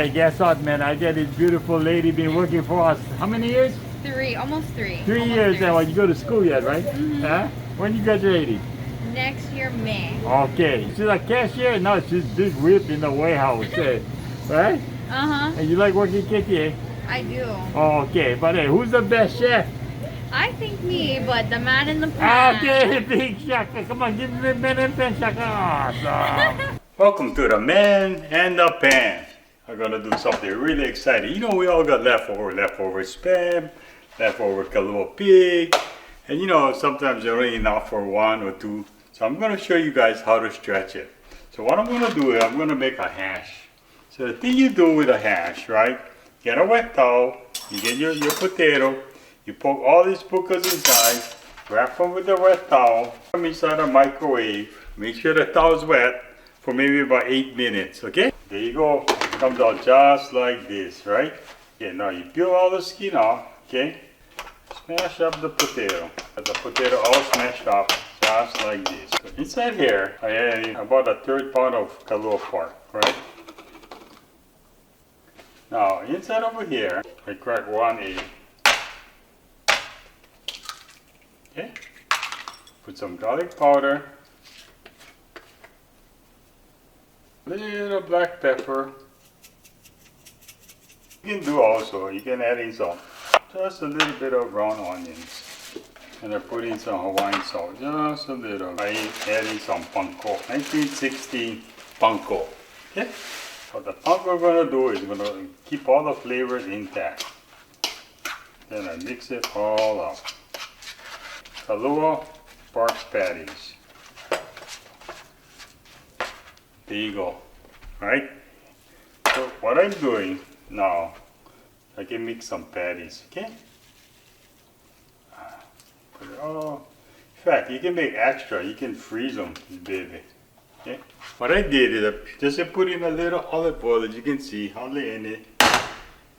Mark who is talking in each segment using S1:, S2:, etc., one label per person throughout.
S1: Hey, guess what, man? I got this beautiful lady been working for us. How many years?
S2: Almost three.
S1: 3 years now. You go to school yet, right? Huh? When you graduating?
S2: Next year, May.
S1: Okay. She's a cashier? No, she's just whipped in the warehouse. Right? And you like working KTA?
S2: I do.
S1: Oh, okay. But hey, who's the best chef?
S2: I think me, but the man in the pan.
S1: Okay, big shaka. Come on, give me the man and pan shaka. Awesome. Welcome to the man and the pan. I'm gonna do something really exciting. You know, we all got leftover spam, leftover kalua pig, and you know, sometimes they're only enough for one or two. So I'm gonna show you guys how to stretch it. So what I'm gonna do is I'm gonna make a hash. So the thing you do with a hash, right? Get a wet towel, you get your potato, you poke all these pukas inside, wrap them with the wet towel, put them inside the microwave, make sure the towel's wet for maybe about 8 minutes, okay? There you go, it comes out just like this, right? Okay, now you peel all the skin off, okay? Smash up the potato, get the potato all smashed up, just like this. So inside here, I add about a third pound of kalua pork, right? Now, inside over here, I crack 1 egg. Okay. Put some garlic powder. Little black pepper. You can do also, you can add in some, just a little bit of brown onions. And I put in some Hawaiian salt, just a little. I add in some panko, 1960 panko. Okay. What the punk we're going to do is we're going to keep all the flavors intact. Then I mix it all up. Kalua pork patties. There you go. Right? So what I'm doing now, I can mix some patties, okay? Put it all. In fact, you can make extra. You can freeze them, baby. Okay. What I did is I just put in a little olive oil, as you can see, hardly any.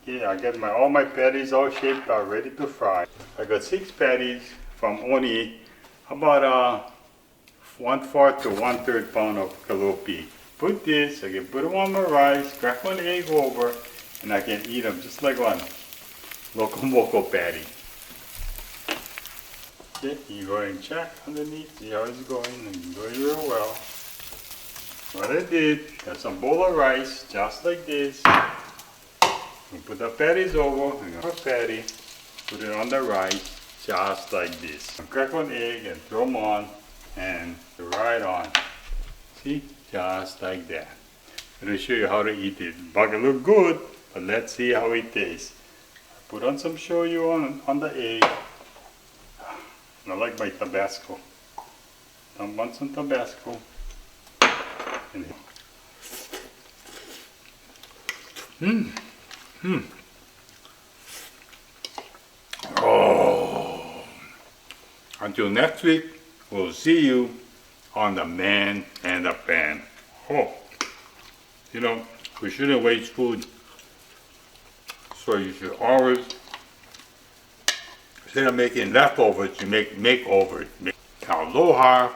S1: Okay, I got all my patties all shaped out, ready to fry. I got 6 patties from only about 1/4 to 1/3 pound of kalua pig. Put this, I can put them on my rice, crack 1 egg over, and I can eat them just like one loco moco patty. Okay, you go and check underneath, see how it's going, and it's going real well. What I did, got some bowl of rice, just like this. We put the patties over, and a patty, put it on the rice, just like this. Crack 1 egg and throw them on, and right on. See, just like that. I'm gonna show you how to eat it. But it look good, but let's see how it tastes. Put on some shoyu on the egg. I like my Tabasco. Dump on some Tabasco. Oh. Until next week, we'll see you on the man and the pan. Oh, you know, we shouldn't waste food. So you should always, instead of making leftovers, you make makeovers. Aloha.